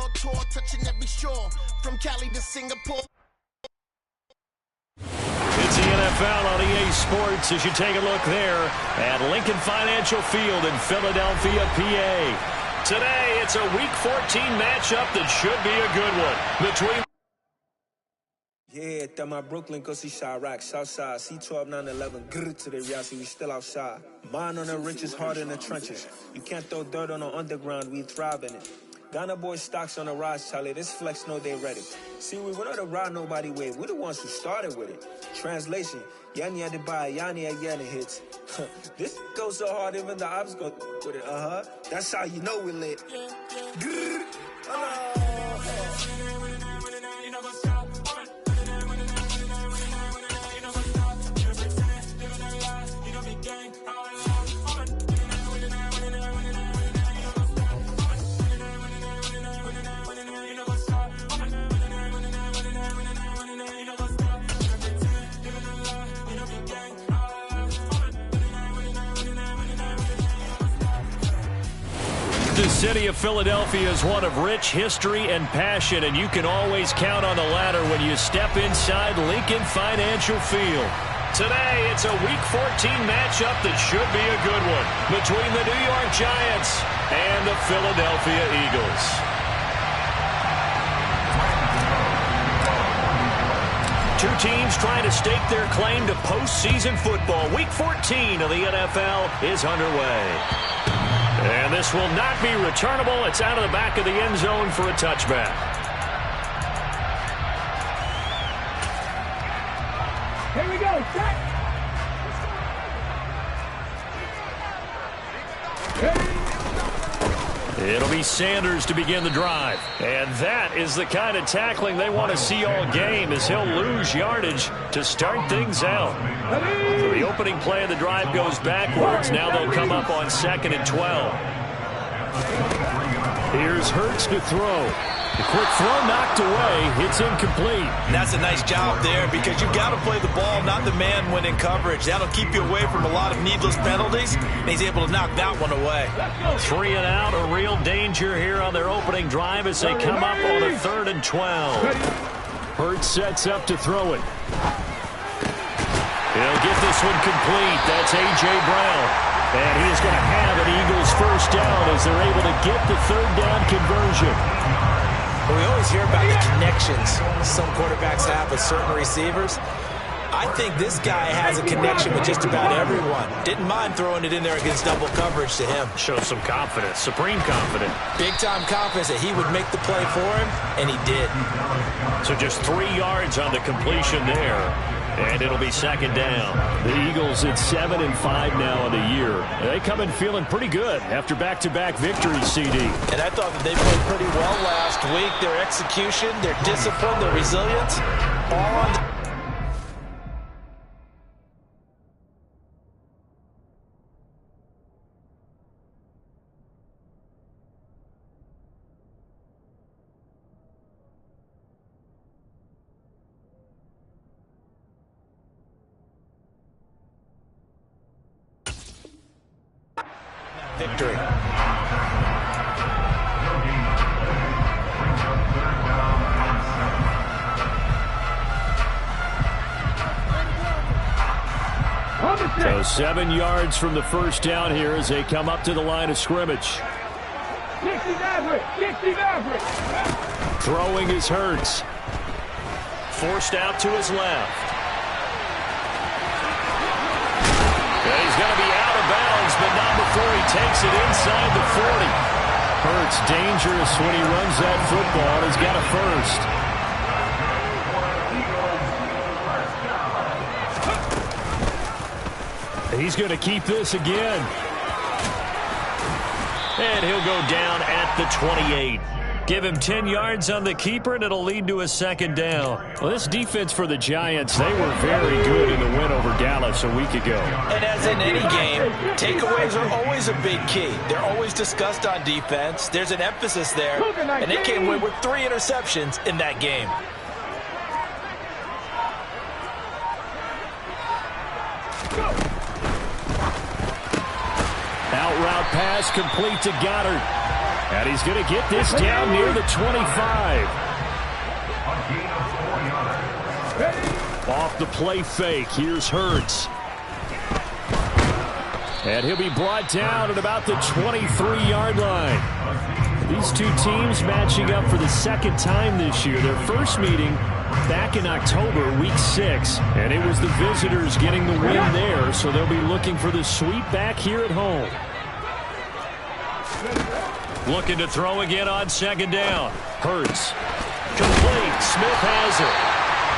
world tour, touching every shore, from Cali to Singapore. It's the NFL on EA Sports as you take a look there at Lincoln Financial Field in Philadelphia, PA. Today, it's a Week 14 matchup that should be a good one between... Yeah, that my Brooklyn, go see Chirac, Southside, C12, 911, grrr to the Riasi, we still outside. Mine on the riches, hard in the trenches. You can't throw dirt on the underground, we thrive in it. Ghana boys stocks on the rise, Charlie, this flex know they ready. See, we were not the ride nobody wave, we the ones who started with it. Translation, Yanni had to buy, Yanni again hits. This goes so hard, even the ops go with it, That's how you know we lit. Grrr, The city of Philadelphia is one of rich history and passion, and you can always count on the latter when you step inside Lincoln Financial Field. Today, it's a Week 14 matchup that should be a good one between the New York Giants and the Philadelphia Eagles. Two teams trying to stake their claim to postseason football. Week 14 of the NFL is underway. And this will not be returnable. It's out of the back of the end zone for a touchback. Here we go, set. It'll be Sanders to begin the drive. And that is the kind of tackling they want to see all game, as he'll lose yardage to start things out. So the opening play of the drive goes backwards. Now they'll come up on 2nd and 12. Here's Hurts to throw. The quick throw knocked away. It's incomplete. And that's a nice job there, because you've got to play the ball, not the man when in coverage. That'll keep you away from a lot of needless penalties, and he's able to knock that one away. 3 and out, a real danger here on their opening drive as they come up on a 3rd and 12. Hurts sets up to throw it. He'll get this one complete. That's A.J. Brown. And he is going to have an Eagles first down as they're able to get the 3rd down conversion. Well, we always hear about the connections some quarterbacks have with certain receivers. I think this guy has a connection with just about everyone. Didn't mind throwing it in there against double coverage to him. Shows some confidence, supreme confidence. Big-time confidence that he would make the play for him, and he did. So just 3 yards on the completion there. And it'll be 2nd down. The Eagles at 7 and 5 now in the year. They come in feeling pretty good after back-to-back victories, CD. And I thought that they played pretty well last week. Their execution, their discipline, their resilience, all on the... victory. So 7 yards from the first down here as they come up to the line of scrimmage. Throwing is Hurts. Forced out to his left. And he's going to be out of bounds, but not before he takes it inside the 40. Hurts dangerous when he runs that football, and he's got a first. He's going to keep this again. And he'll go down at the 28. Give him 10 yards on the keeper, and it'll lead to a 2nd down. Well, this defense for the Giants, they were very good in the win over Dallas a week ago. And as in any game, takeaways are always a big key. They're always discussed on defense. There's an emphasis there, and they came away with 3 interceptions in that game. Out route pass complete to Goddard. And he's going to get this down near the 25. Off the play fake, here's Hurts. And he'll be brought down at about the 23-yard line. These two teams matching up for the second time this year. Their first meeting back in October, week 6. And it was the visitors getting the win there, so they'll be looking for the sweep back here at home. Looking to throw again on second down. Hurts. Complete. Smith has it.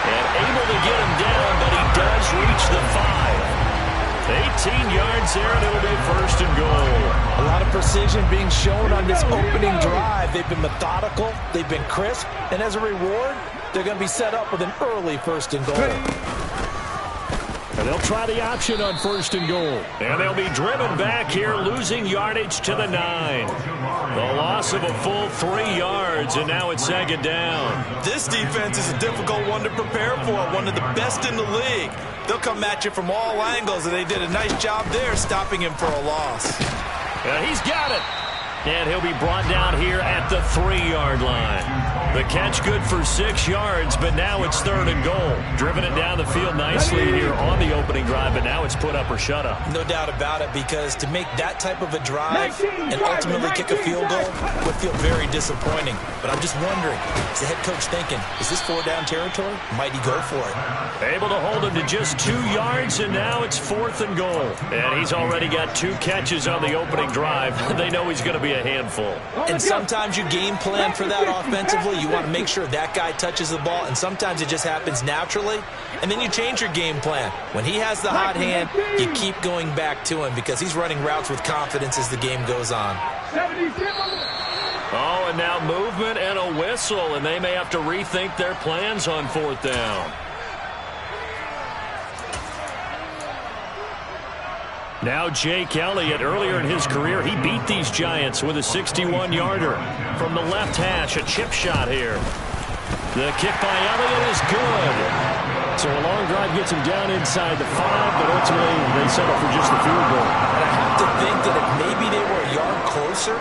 And able to get him down, but he does reach the 5. 18 yards there, and it'll be first and goal. A lot of precision being shown on this opening drive. They've been methodical, they've been crisp, and as a reward, they're going to be set up with an early first and goal. And they'll try the option on first and goal. And they'll be driven back here, losing yardage to the 9. The loss of a full 3 yards, and now it's second down. This defense is a difficult one to prepare for, one of the best in the league. They'll come at you from all angles, and they did a nice job there stopping him for a loss. And he's got it. And he'll be brought down here at the 3-yard line. The catch good for 6 yards, but now it's third and goal. Driven it down the field nicely here on the opening drive, but now it's put up or shut up. No doubt about it, because to make that type of a drive and ultimately kick a field goal would feel very disappointing. But I'm just wondering, is the head coach thinking, is this 4-down territory? Might he go for it? Able to hold him to just 2 yards, and now it's fourth and goal. And he's already got 2 catches on the opening drive. They know he's going to be a handful. And sometimes you game plan for that offensively. You want to make sure that guy touches the ball, and sometimes it just happens naturally. And then you change your game plan. When he has the hot hand, you keep going back to him because he's running routes with confidence as the game goes on. Oh, and now movement and a whistle, and they may have to rethink their plans on fourth down. Now Jake Elliott, earlier in his career, he beat these Giants with a 61-yarder. From the left hash, a chip shot here. The kick by Elliott is good. So a long drive gets him down inside the 5, but ultimately they settle for just the field goal. And I have to think that if maybe they were a yard closer,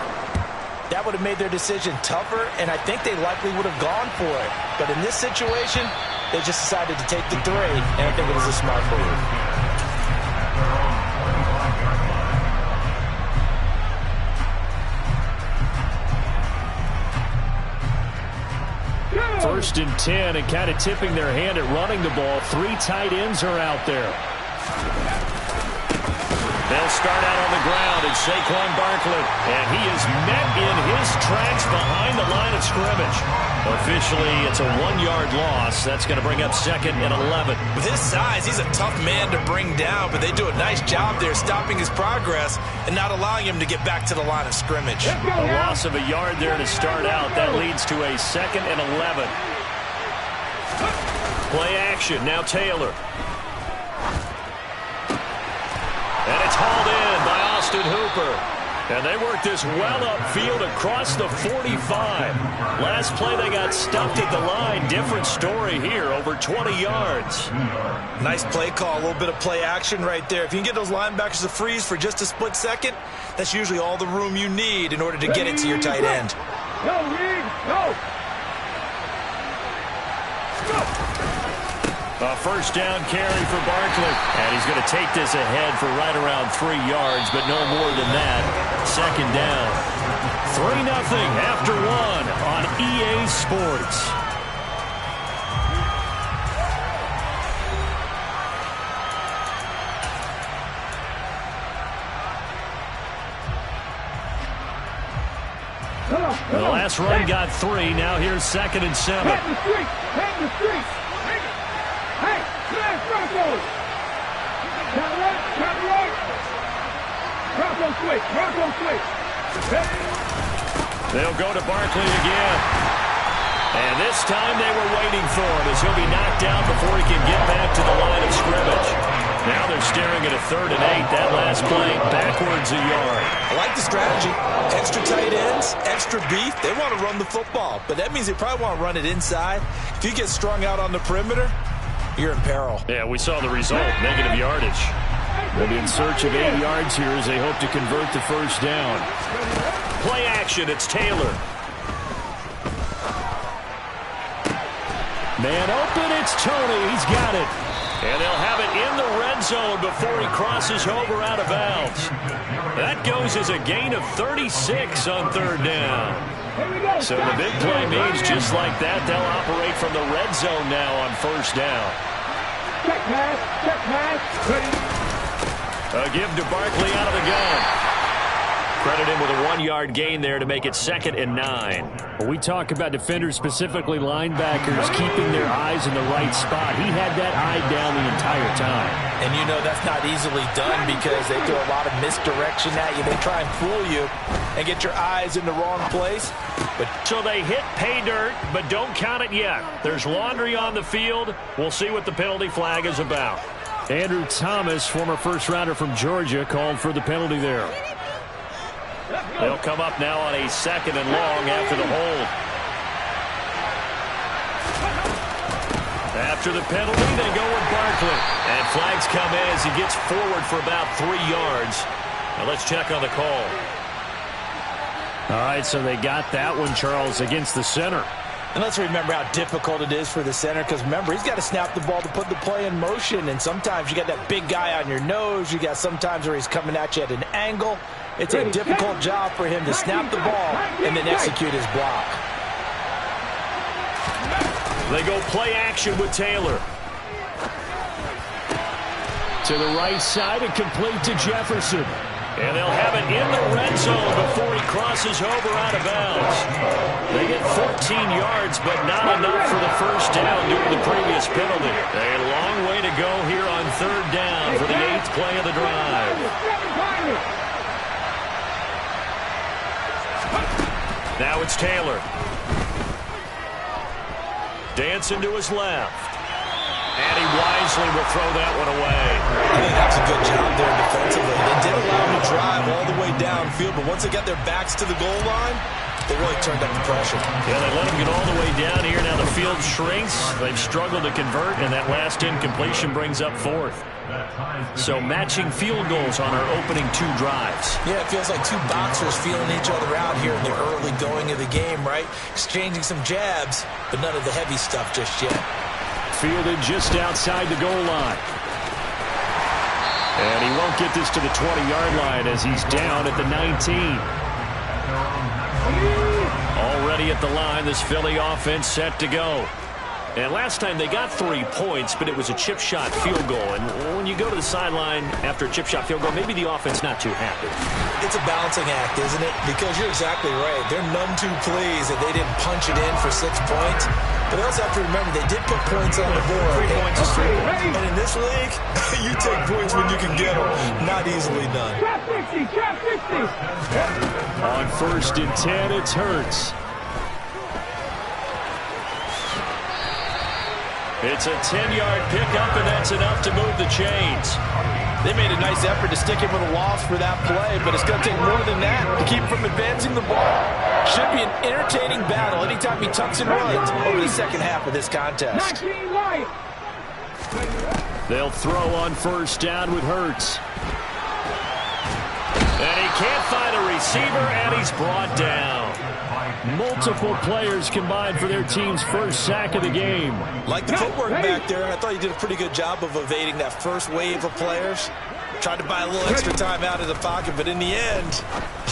that would have made their decision tougher, and I think they likely would have gone for it. But in this situation, they just decided to take the 3, and I think it was a smart move. First and 10, and kind of tipping their hand at running the ball. 3 tight ends are out there. They'll start out on the ground, and Saquon Barkley. And he is met in his tracks behind the line of scrimmage. Officially, it's a 1-yard loss. That's going to bring up second and 11. With his size, he's a tough man to bring down, but they do a nice job there stopping his progress and not allowing him to get back to the line of scrimmage. A loss of a yard there to start out. That leads to a second and 11. Play action. Now Taylor. And it's hauled in by Austin Hooper. And they work this well upfield across the 45. Last play they got stuffed at the line. Different story here, over 20 yards. Nice play call, a little bit of play action right there. If you can get those linebackers to freeze for just a split second, that's usually all the room you need in order to get it to your tight end. Go, Reed, go! A first down carry for Barkley. And he's going to take this ahead for right around 3 yards, but no more than that. Second down. 3-0 after 1 on EA Sports. The last run got 3. Now here's second and 7. Head the street! Head the street! Hey, smash Broncos! Count right! Bronco switch! They'll go to Barkley again. And this time they were waiting for him as he'll be knocked down before he can get back to the line of scrimmage. Now they're staring at a 3rd and 8. That last play backwards a yard. I like the strategy. Extra tight ends, extra beef. They want to run the football, but that means they probably want to run it inside. If you get strung out on the perimeter, you're in peril. Yeah, we saw the result, negative yardage. They'll be in search of 8 yards here as they hope to convert the first down. Play action, it's Taylor. Man open, it's Tony. He's got it. And they'll have it in the red zone before he crosses over out of bounds. That goes as a gain of 36 on third down. So the big play means just like that, they'll operate from the red zone now on first down. Check pass, ready. A give to Barkley out of the gun. Credit him with a 1-yard gain there to make it 2nd and 9. Well, we talk about defenders, specifically linebackers, keeping their eyes in the right spot. He had that eye down the entire time. And you know that's not easily done because they do a lot of misdirection at you. They try and fool you and get your eyes in the wrong place. So they hit pay dirt, but don't count it yet. There's laundry on the field. We'll see what the penalty flag is about. Andrew Thomas, former first-rounder from Georgia, called for the penalty there. They'll come up now on a 2nd and long after the hold. After the penalty, they go with Barkley. And flags come in as he gets forward for about 3 yards. Now let's check on the call. All right, so they got that one, Charles, against the center. And let's remember how difficult it is for the center because, remember, he's got to snap the ball to put the play in motion. And sometimes you got that big guy on your nose. You got sometimes where he's coming at you at an angle. It's a difficult job for him to snap the ball and then execute his block. They go play action with Taylor. To the right side and complete to Jefferson. And they'll have it in the red zone before he crosses over out of bounds. They get 14 yards, but not enough for the first down due to the previous penalty. A long way to go here on third down for the 8th play of the drive. Now it's Taylor. Dancing to his left. And he wisely will throw that one away. I think that's a good job there defensively. They did allow him to drive all the way downfield, but once they got their backs to the goal line, they really turned up the pressure. Yeah, they let him get all the way down here. Now the field shrinks. They've struggled to convert, and that last incompletion brings up 4th. So matching field goals on our opening 2 drives. Yeah, it feels like 2 boxers feeling each other out here in the early going of the game, right? Exchanging some jabs, but none of the heavy stuff just yet. Fielded just outside the goal line. And he won't get this to the 20-yard line as he's down at the 19. Already at the line, this Philly offense set to go. And last time they got 3 points, but it was a chip shot field goal. And when you go to the sideline after a chip shot field goal, maybe the offense not too happy. It's a balancing act, isn't it? Because you're exactly right. They're none too pleased that they didn't punch it in for 6 points. But they also have to remember they did put points on the board. 3 points is 3 points. And in this league, you take points when you can get them. Not easily done. Trap 60, trap 60. On 1st and 10, it's Hurts. It's a 10-yard pickup, and that's enough to move the chains. They made a nice effort to stick him with a loss for that play, but it's going to take more than that to keep him from advancing the ball. Should be an entertaining battle anytime he tucks and runs over the second half of this contest. They'll throw on first down with Hurts. And he can't find a receiver, and he's brought down. Multiple players combined for their team's first sack of the game. Like the footwork back there, I thought he did a pretty good job of evading that first wave of players. Tried to buy a little extra time out of the pocket, but in the end,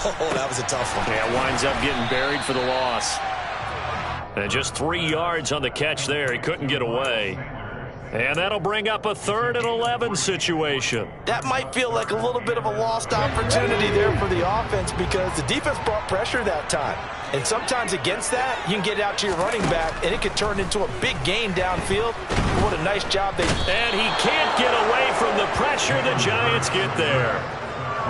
oh, that was a tough one. Yeah, winds up getting buried for the loss. And just 3 yards on the catch there. He couldn't get away. And that'll bring up a 3rd and 11 situation. That might feel like a little bit of a lost opportunity there for the offense because the defense brought pressure that time. And sometimes against that, you can get it out to your running back, and it could turn into a big gain downfield. What a nice job they did. And he can't get away from the pressure. The Giants get there.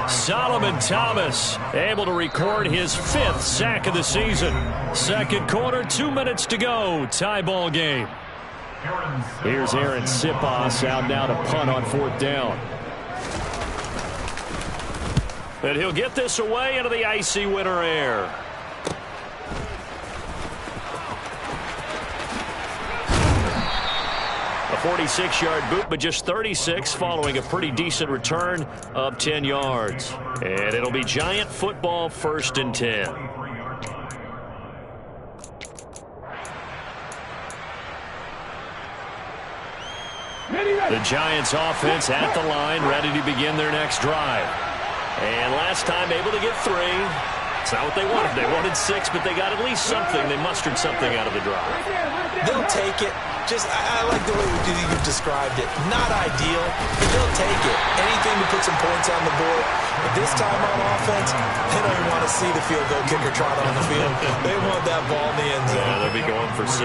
Solomon Thomas able to record his 5th sack of the season. Second quarter, 2 minutes to go. Tie ball game. Here's Aaron Siposs out now to punt on 4th down. And he'll get this away into the icy winter air. A 46-yard boot, but just 36 following a pretty decent return of 10 yards. And it'll be Giant football, 1st and 10. The Giants offense at the line, ready to begin their next drive. And last time able to get 3. It's not what they wanted. They wanted 6, but they got at least something. They mustered something out of the drive. They'll take it. I like the way you've described it. Not ideal, but they'll take it. Anything to put some points on the board. But this time on offense, they don't even want to see the field goal kicker trot on the field. They want that ball in the end zone. Yeah, they'll be going for 6.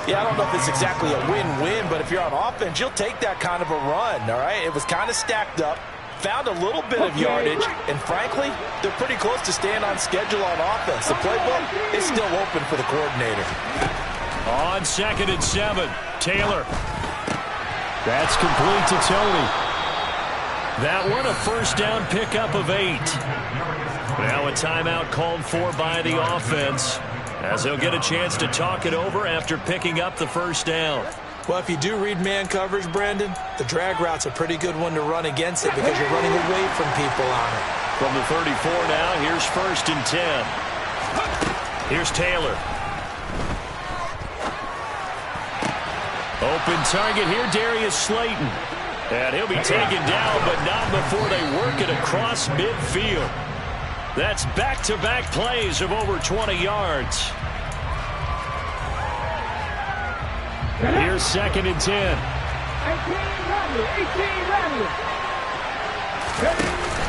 Yeah, I don't know if it's exactly a win-win, but if you're on offense, you'll take that kind of a run, all right? It was kind of stacked up, found a little bit of yardage, and frankly, they're pretty close to staying on schedule on offense. The playbook is still open for the coordinator. On 2nd and 7, Taylor. That's complete to Tony. That one, a first down pickup of 8. Now a timeout called for by the offense, as they'll get a chance to talk it over after picking up the first down. Well, if you do read man coverage, Brandon, the drag route's a pretty good one to run against it because you're running away from people on it. From the 34 now, here's 1st and 10. Here's Taylor. Open target here, Darius Slayton. And he'll be taken down, but not before they work it across midfield. That's back-to-back plays of over 20 yards. Here's 2nd and 10.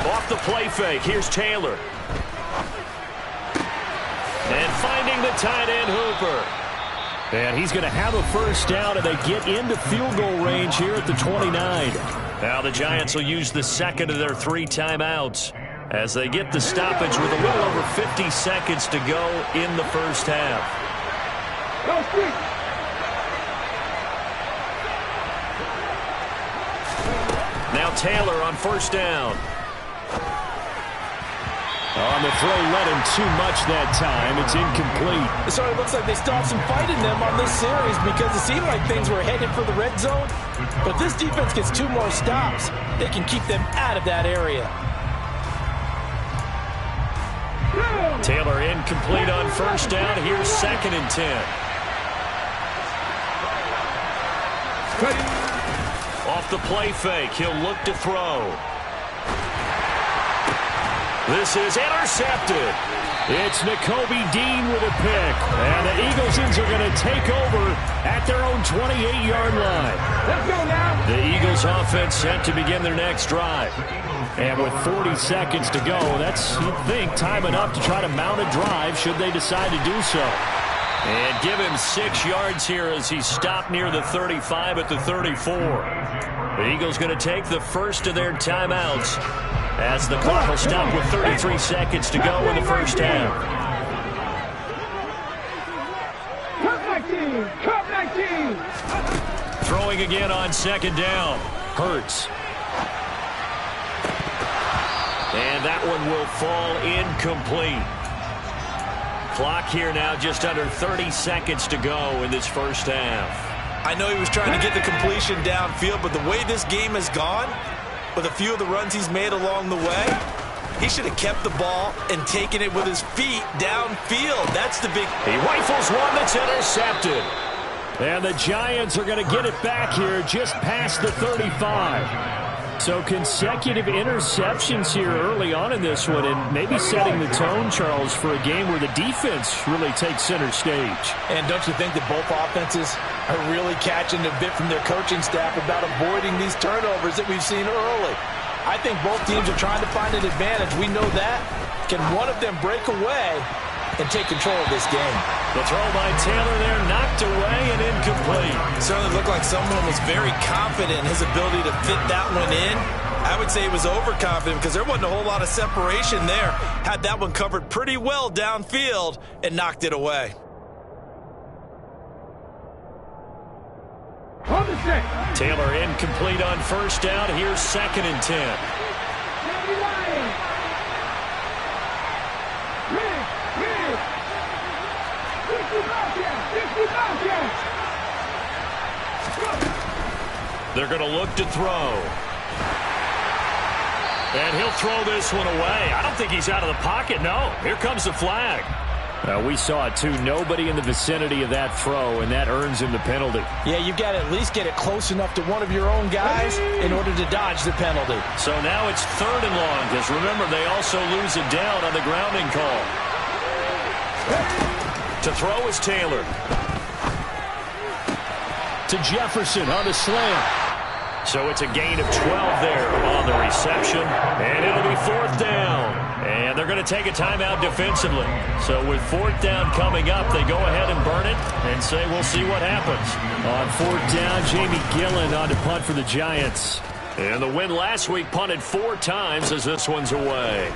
18 Off the play fake, here's Taylor. And finding the tight end Hooper. And he's going to have a first down, and they get into field goal range here at the 29. Now the Giants will use the second of their 3 timeouts as they get the stoppage with a little over 50 seconds to go in the first half. Now Taylor on first down. On the throw, led him too much that time. It's incomplete. So it looks like they still have some fight in them on this series because it seemed like things were headed for the red zone. But this defense gets 2 more stops. They can keep them out of that area. Taylor incomplete on first down. Here's 2nd and 10. Off the play fake, he'll look to throw. This is intercepted. It's Nakobe Dean with a pick. And the Eaglesons are going to take over at their own 28-yard line. Let's go now. The Eagles offense set to begin their next drive. And with 40 seconds to go, that's, you'd think, time enough to try to mount a drive should they decide to do so. And give him 6 yards here as he stopped near the 35 at the 34. The Eagles going to take the first of their timeouts as the clock will stop with 33 seconds to go in the first half. Cup 19. Throwing again on 2nd down. Hurts. And that one will fall incomplete. Clock here now just under 30 seconds to go in this first half. I know he was trying to get the completion downfield, but the way this game has gone, with a few of the runs he's made along the way, he should have kept the ball and taken it with his feet downfield. That's the big... He rifles one that's intercepted. And the Giants are going to get it back here just past the 35. So consecutive interceptions here early on in this one, and maybe setting the tone, Charles, for a game where the defense really takes center stage. And don't you think that both offenses are really catching a bit from their coaching staff about avoiding these turnovers that we've seen early? I think both teams are trying to find an advantage. We know that. Can one of them break away and take control of this game? The throw by Taylor there, knocked away and incomplete. Certainly looked like someone was very confident in his ability to fit that one in. I would say he was overconfident because there wasn't a whole lot of separation there. Had that one covered pretty well downfield and knocked it away. Taylor incomplete on first down. Here's 2nd and 10. They're going to look to throw. And he'll throw this one away. I don't think he's out of the pocket, no. Here comes the flag. We saw it, too. Nobody in the vicinity of that throw, and that earns him the penalty. Yeah, you've got to at least get it close enough to one of your own guys in order to dodge the penalty. So now it's 3rd and long, because remember, they also lose it down on the grounding call. To throw is Taylor. To Jefferson on the slant. So it's a gain of 12 there on the reception. And it'll be 4th down. And they're going to take a timeout defensively. So with 4th down coming up, they go ahead and burn it and say we'll see what happens. On 4th down, Jamie Gillen on to punt for the Giants. And the win last week punted 4 times as this one's away.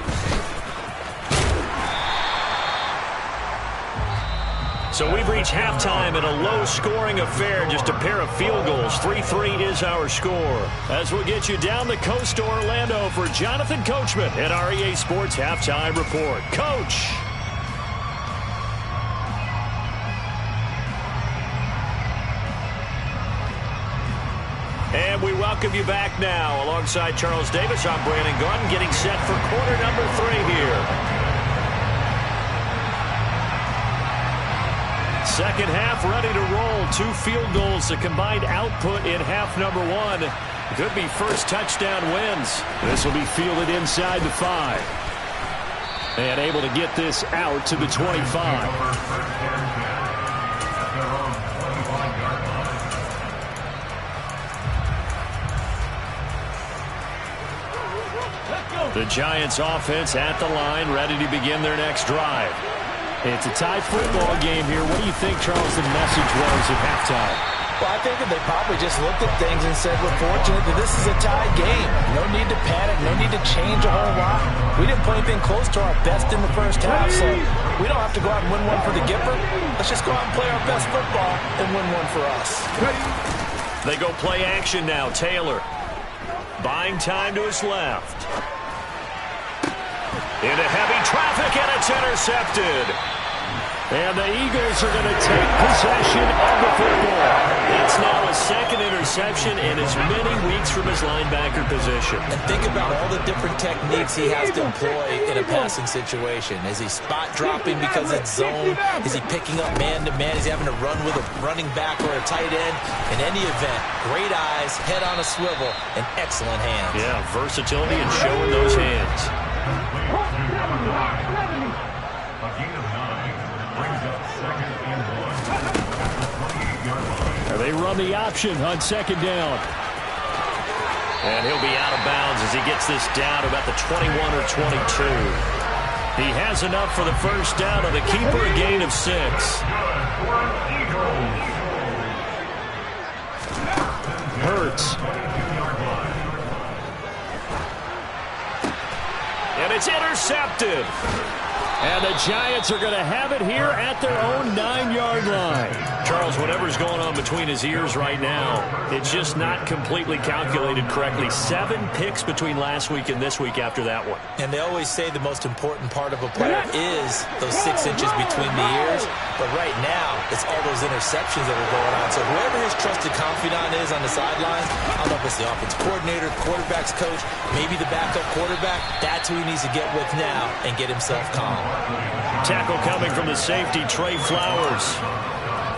So we've reached halftime in a low-scoring affair, just a pair of field goals. 3-3 is our score. As we'll get you down the coast to Orlando for Jonathan Coachman at our EA Sports Halftime Report. Coach! And we welcome you back now. Alongside Charles Davis, I'm Brandon Gunn, getting set for quarter number 3 here. Second half ready to roll. 2 field goals, the combined output in half number 1. Could be first touchdown wins. This will be fielded inside the 5. And able to get this out to the 25. The Giants offense at the line, ready to begin their next drive. It's a tied football game here. What do you think, Charles, the message was at halftime? Well, I think that they probably just looked at things and said, we're fortunate that this is a tied game. No need to panic. No need to change a whole lot. We didn't play anything close to our best in the first half, so we don't have to go out and win one for the Gipper. Let's just go out and play our best football and win one for us. They go play action now. Taylor buying time to his left. Into heavy traffic, and it's intercepted. And the Eagles are going to take possession of the football. That's now a second interception in as many weeks from his linebacker position. And think about all the different techniques he has to employ in a passing situation. Is he spot dropping because it's zone? Is he picking up man-to-man? Is he having to run with a running back or a tight end? In any event, great eyes, head on a swivel, and excellent hands. Yeah, versatility and showing those hands. They run the option on 2nd down. And he'll be out of bounds as he gets this down to about the 21 or 22. He has enough for the first down of the keeper, a gain of 6. Hurts. And it's intercepted. And the Giants are going to have it here at their own 9-yard line. Charles, whatever's going on between his ears right now, it's just not completely calculated correctly. 7 picks between last week and this week after that one. And they always say the most important part of a player is those 6 inches between the ears. But right now, it's all those interceptions that are going on. So whoever his trusted confidant is on the sidelines, I don't know if it's the offense coordinator, quarterback's coach, maybe the backup quarterback, that's who he needs to get with now and get himself calm. Tackle coming from the safety, Trey Flowers.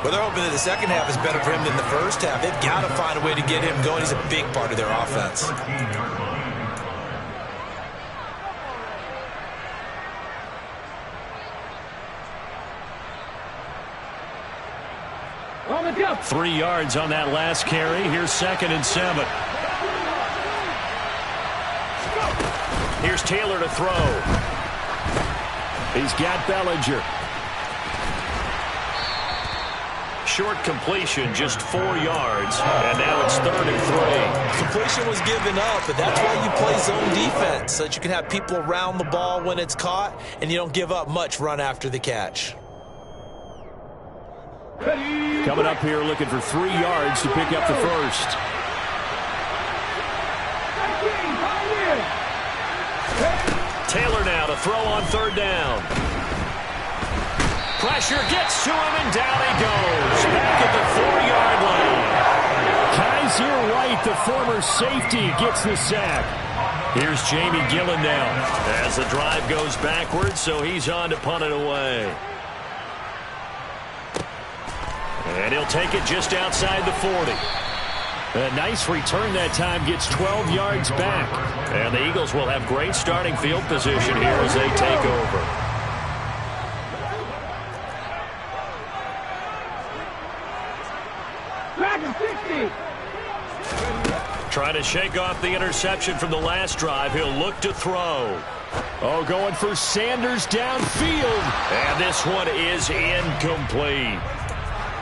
Well, they're hoping that the second half is better for him than the first half. They've got to find a way to get him going. He's a big part of their offense. On the jump. 3 yards on that last carry. Here's 2nd and 7. Here's Taylor to throw. He's got Bellinger. Short completion, just 4 yards, and now it's 3rd and 3. Completion was given up, but that's why you play zone defense, so that you can have people around the ball when it's caught, and you don't give up much run after the catch. Coming up here looking for 3 yards to pick up the first. Taylor now to throw on 3rd down. Pressure gets to him, and down he goes. Back at the 4-yard line. Rasir White, the former safety, gets the sack. Here's Jamie Gillen now as the drive goes backwards, so he's on to punt it away. And he'll take it just outside the 40. A nice return that time, gets 12 yards back. And the Eagles will have great starting field position here as they take over. Trying to shake off the interception from the last drive. He'll look to throw. Oh, going for Sanders downfield. And this one is incomplete.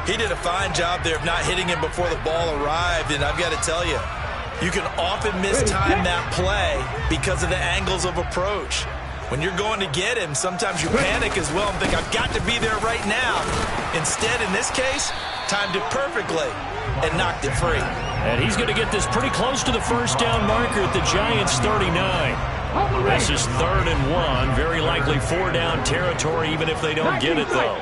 He did a fine job there of not hitting him before the ball arrived, and I've got to tell you, you can often mistime that play because of the angles of approach. When you're going to get him, sometimes you panic as well and think, I've got to be there right now. Instead, in this case, timed it perfectly and knocked it free. And he's going to get this pretty close to the first down marker at the Giants' 39. This is 3rd and 1, very likely 4-down territory even if they don't get it, though.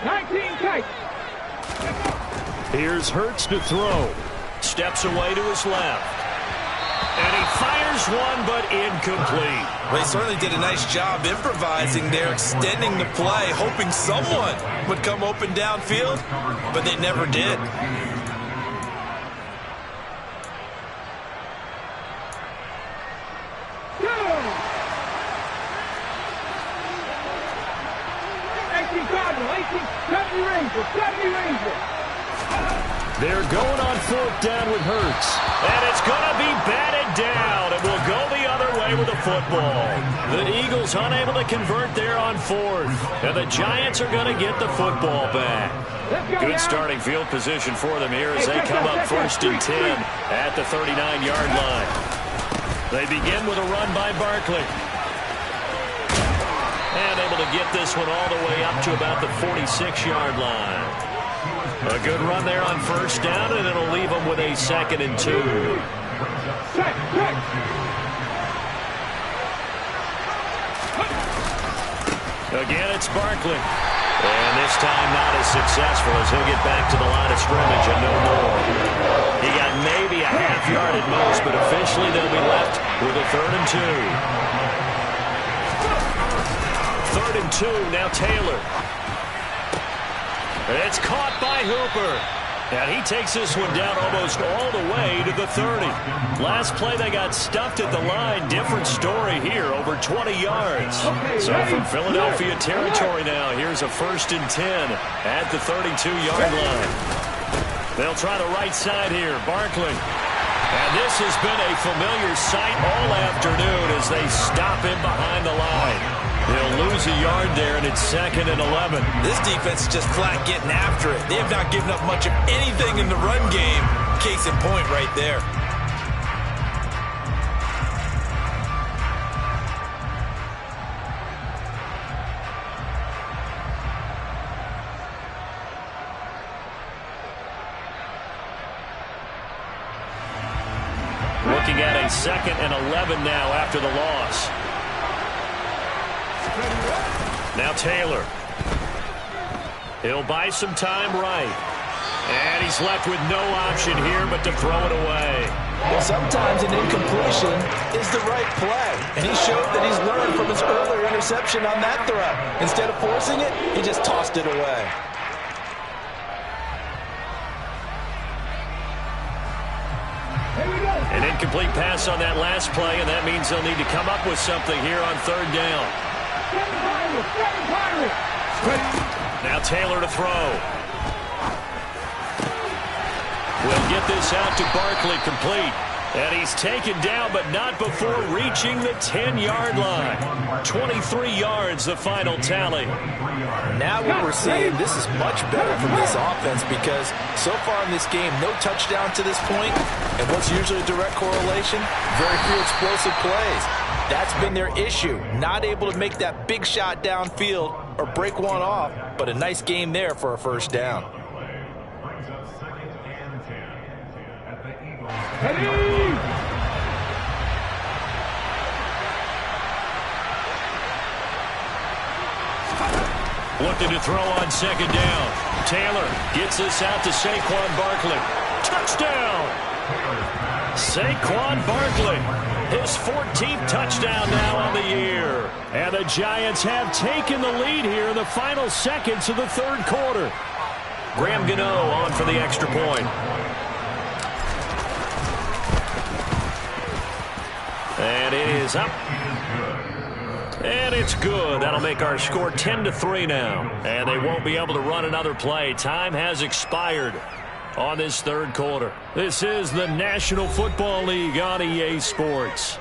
Here's Hurts to throw. Steps away to his left. And he fires one, but incomplete. Well, he certainly did a nice job improvising there, extending the play, hoping someone would come open downfield, but they never did. They're going on 4th down with Hurts. And it's going to be batted down. It will go the other way with the football. The Eagles unable to convert there on 4th. And the Giants are going to get the football back. Good starting field position for them here as they come up 1st and 10 at the 39-yard line. They begin with a run by Barkley. And able to get this one all the way up to about the 46-yard line. A good run there on 1st down, and it'll leave them with a 2nd and 2. Again, it's Barkley. And this time not as successful as he'll get back to the line of scrimmage and no more. He got maybe a half yard at most, but officially they'll be left with a 3rd and 2. 3rd and 2, now Taylor. It's caught by Hooper. And he takes this one down almost all the way to the 30. Last play they got stuffed at the line. Different story here, over 20 yards. So from Philadelphia territory now, here's a 1st and 10 at the 32-yard line. They'll try the right side here. Barkley. And this has been a familiar sight all afternoon as they stop him behind the line. They'll lose a yard there, and it's 2nd and 11. This defense is just flat getting after it. They have not given up much of anything in the run game. Case in point right there. Looking at a 2nd and 11 now after the loss. Now Taylor. He'll buy some time right. And he's left with no option here but to throw it away. Well, sometimes an incompletion is the right play. And he showed that he's learned from his earlier interception on that throw. Instead of forcing it, he just tossed it away. An incomplete pass on that last play, and that means they'll need to come up with something here on 3rd down. Now Taylor to throw. Will get this out to Barkley, complete. And he's taken down, but not before reaching the 10-yard line. 23 yards, the final tally. Now what we're seeing, this is much better from this offense because so far in this game, no touchdown to this point. And what's usually a direct correlation? Very few explosive plays. That's been their issue. Not able to make that big shot downfield or break one off, but a nice game there for a 1st down. Looking to throw on 2nd down. Taylor gets this out to Saquon Barkley. Touchdown! Saquon Barkley, his 14th touchdown now on the year. And the Giants have taken the lead here in the final seconds of the third quarter. Graham Gano on for the extra point. And it is up. And it's good. That'll make our score 10-3 now. And they won't be able to run another play. Time has expired on this third quarter. This is the National Football League on EA Sports.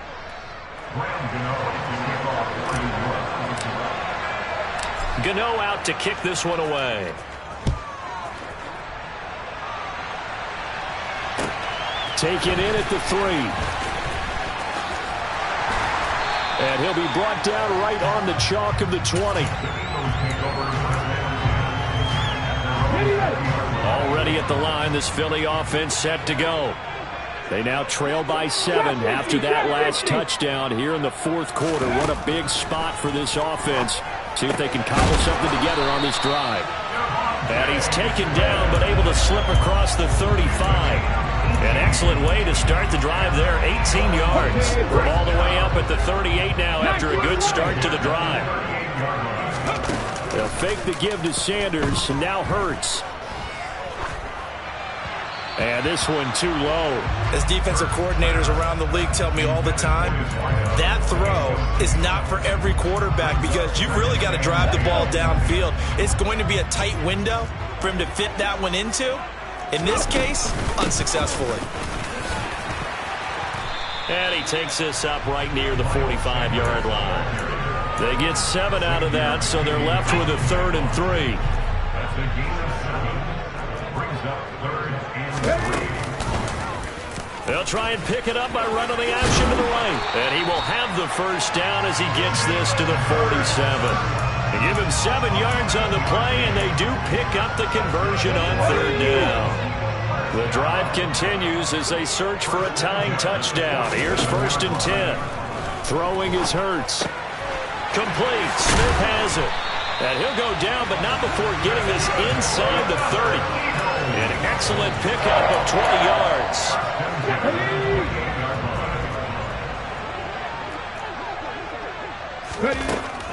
Gano out to kick this one away. Taken in at the 3. And he'll be brought down right on the chalk of the 20. Already at the line, this Philly offense set to go. They now trail by 7 after that last touchdown here in the fourth quarter. What a big spot for this offense. See if they can cobble something together on this drive. And he's taken down but able to slip across the 35. An excellent way to start the drive there, 18 yards. We're all the way up at the 38 now after a good start to the drive. They'll fake the give to Sanders, and now Hurts. And this one too low. As defensive coordinators around the league tell me all the time, that throw is not for every quarterback because you've really got to drive the ball downfield. It's going to be a tight window for him to fit that one into. In this case, unsuccessfully. And he takes this up right near the 45-yard line. They get 7 out of that, so they're left with a 3rd and 3. They'll try and pick it up by running the action to the right. And he will have the first down as he gets this to the 47. They give him 7 yards on the play, and they do pick up the conversion on 3rd down. The drive continues as they search for a tying touchdown. Here's 1st and 10. Throwing is Hurts. Complete. Smith has it. And he'll go down, but not before getting this inside the 30. An excellent pickup of 20 yards.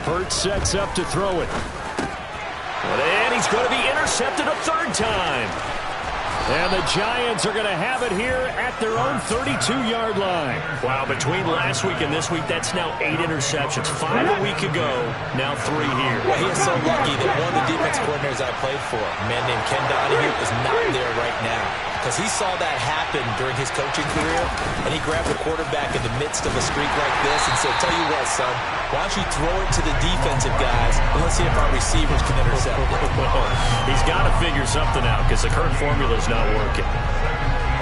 Hurts sets up to throw it. And he's going to be intercepted a 3rd time. And the Giants are going to have it here at their own 32-yard line. Wow, between last week and this week, that's now 8 interceptions. 5 a week ago, now 3 here. Well, he is so lucky that one of the defense coordinators I played for, a man named Ken Donahue, is not there right now. Because he saw that happen during his coaching career, and he grabbed the quarterback in the midst of a streak like this and said, tell you what, son, why don't you throw it to the defensive guys, and let's see if our receivers can intercept it. He's got to figure something out because the current formula is not working.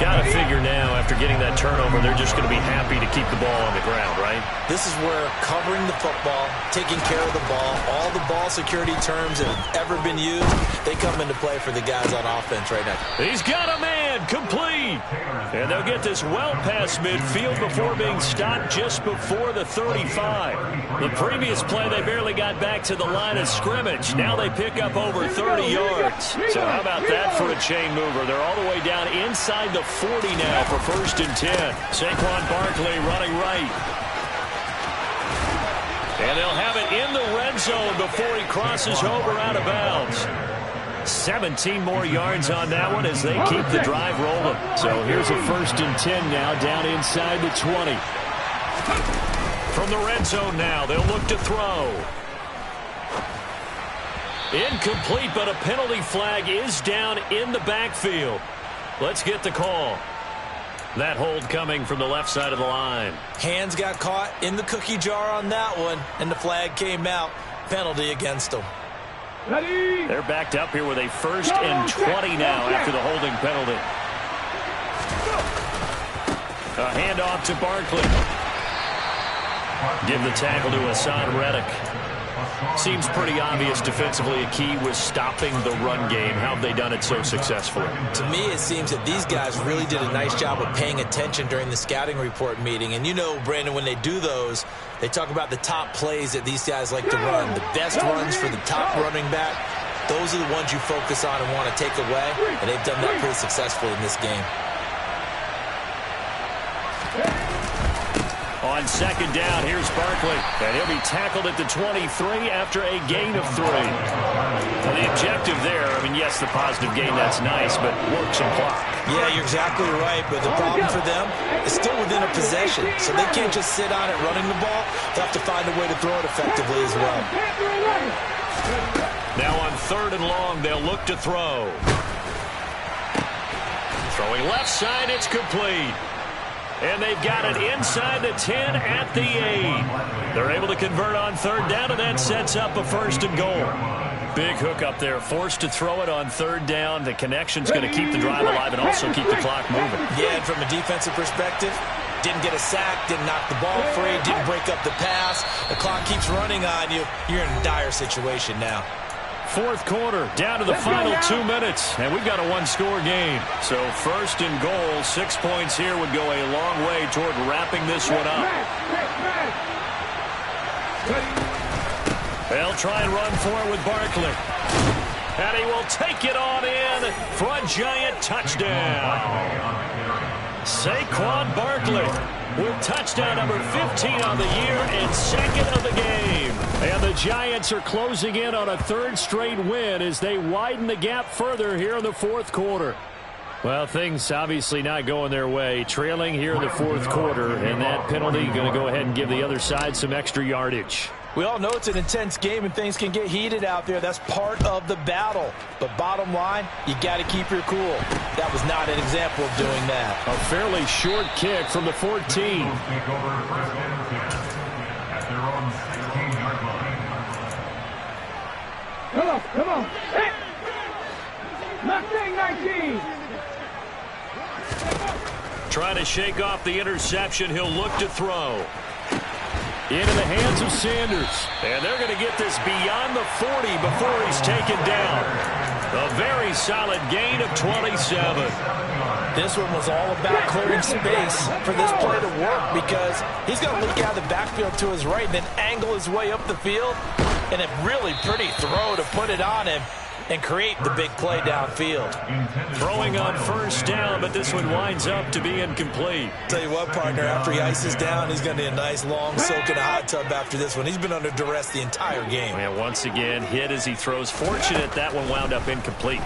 Got to figure now, after getting that turnover, they're just going to be happy to keep the ball on the ground, right? This is where covering the football, taking care of the ball, all the ball security terms that have ever been used, they come into play for the guys on offense right now. He's got a man, complete. And they'll get this well past midfield before being stopped just before the 35. The previous play, they barely got back to the line of scrimmage. Now they pick up over 30 yards. So how about that for a chain mover? They're all the way down inside the 40 now for 1st and 10. Saquon Barkley running right. And they'll have it in the red zone before he crosses over out of bounds. 17 more yards on that one as they keep the drive rolling. So here's a 1st and 10 now down inside the 20. From the red zone now, they'll look to throw. Incomplete, but a penalty flag is down in the backfield. Let's get the call. That hold coming from the left side of the line. Hands got caught in the cookie jar on that one, and the flag came out. Penalty against them. They're backed up here with a 1st and 20 now after the holding penalty. A handoff to Barkley. Give the tackle to Hassan Reddick. Seems pretty obvious defensively a key was stopping the run game. How have they done it so successfully? To me, it seems that these guys really did a nice job of paying attention during the scouting report meeting. And you know, Brandon, when they do those, they talk about the top plays that these guys like to run. The best runs for the top running back, those are the ones you focus on and want to take away. And they've done that pretty successfully in this game. On second down, here's Barkley. And he'll be tackled at the 23 after a gain of 3. Well, the objective there, I mean, yes, the positive gain, that's nice, but work some clock. Yeah, you're exactly right, but the problem for them is still within a possession, so they can't just sit on it running the ball. They'll have to find a way to throw it effectively as well. Now on 3rd and long, they'll look to throw. Throwing left side, it's complete. And they've got it inside the 10 at the 8. They're able to convert on 3rd down, and that sets up a 1st and goal. Big hook up there, forced to throw it on 3rd down. The connection's going to keep the drive alive and also keep the clock moving. Yeah, and from a defensive perspective, didn't get a sack, didn't knock the ball free, didn't break up the pass. The clock keeps running on you. You're in a dire situation now. 4th quarter, down to the final 2 minutes, and we've got a 1-score game. So 1st and goal, 6 points here would go a long way toward wrapping this one up. They'll try and run for it with Barkley. And he will take it on in for a giant touchdown. Saquon Barkley with touchdown number 15 on the year and 2nd of the game. And the Giants are closing in on a 3rd straight win as they widen the gap further here in the 4th quarter. Well, things obviously not going their way. Trailing here in the 4th quarter, and that penalty going to go ahead and give the other side some extra yardage. We all know it's an intense game and things can get heated out there. That's part of the battle. But bottom line, you got to keep your cool. That was not an example of doing that. A fairly short kick from the 14. Come on. Hey. Mustang 19. Trying to shake off the interception. He'll look to throw. Into the hands of Sanders. And they're going to get this beyond the 40 before he's taken down. A very solid gain of 27. This one was all about clearing space for this play to work because he's going to look out of the backfield to his right and then angle his way up the field. And a really pretty throw to put it on him and create the big play downfield. Throwing on 1st down, but this one winds up to be incomplete. Tell you what, partner, after he ices down, he's going to need a nice long soak in a hot tub after this one. He's been under duress the entire game. And once again, hit as he throws. Fortunate that one wound up incomplete.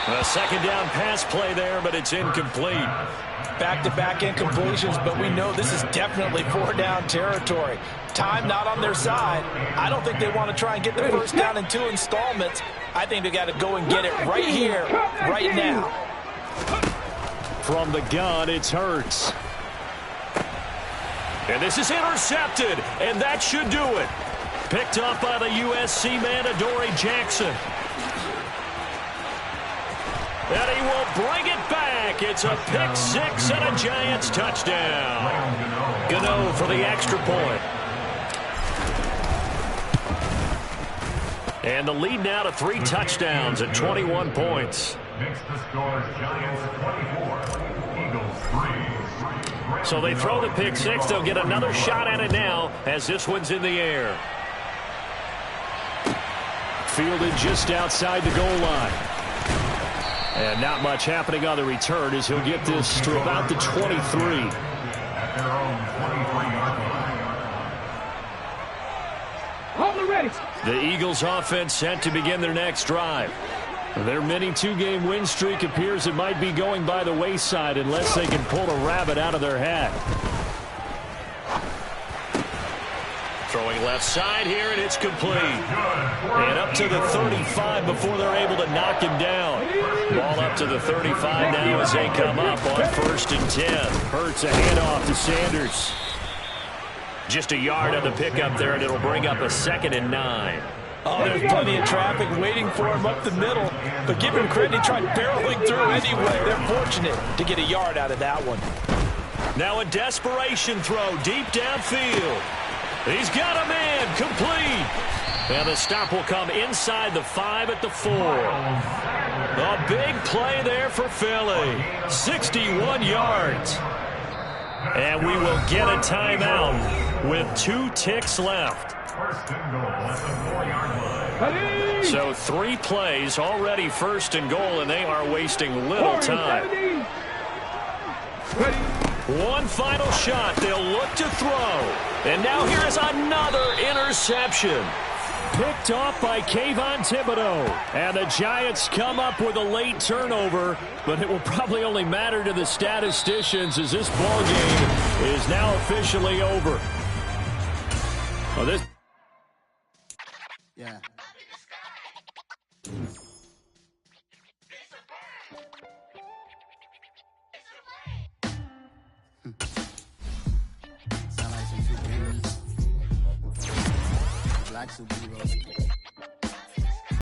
A 2nd down pass play there, but it's incomplete. Back-to-back incompletions, but we know this is definitely 4-down territory. Time not on their side. I don't think they want to try and get the 1st down in 2 installments. I think they got to go and get it right here, right now. From the gun, it's Hurts. And this is intercepted, and that should do it. Picked up by the USC man, Adoree Jackson. And he will bring it back. It's a pick 6 and a Giants touchdown. Gano for the extra point. And the lead now to 3 touchdowns at 21 points. Next to score, Giants 24, Eagles 3. So they throw the pick 6. They'll get another shot at it now as this one's in the air. Fielded just outside the goal line. And not much happening on the return as he'll get this to about the 23. At their own 23-yard line. Hold it ready. The Eagles offense set to begin their next drive. Their mini 2-game win streak appears it might be going by the wayside unless they can pull a rabbit out of their hat. Throwing left side here, and it's complete. And up to the 35 before they're able to knock him down. Ball up to the 35 now as they come up on 1st and 10. Hurts a handoff to Sanders. Just a yard on the pickup there, and it'll bring up a 2nd and 9. Oh, there's plenty of traffic waiting for him up the middle. But give him credit, he tried barreling through anyway. They're fortunate to get a yard out of that one. Now a desperation throw deep downfield. He's got a man, complete. And the stop will come inside the 5 at the 4. A big play there for Philly. 61 yards. And we will get a timeout with 2 ticks left. First and goal at the 4-yard line. So 3 plays already 1st and goal, and they are wasting little time. Ready. One final shot. They'll look to throw. And now here's another interception. Picked off by Kayvon Thibodeau. And the Giants come up with a late turnover, but it will probably only matter to the statisticians as this ball game is now officially over. Well, this... Yeah. Sound like some superheroes. Black superheroes.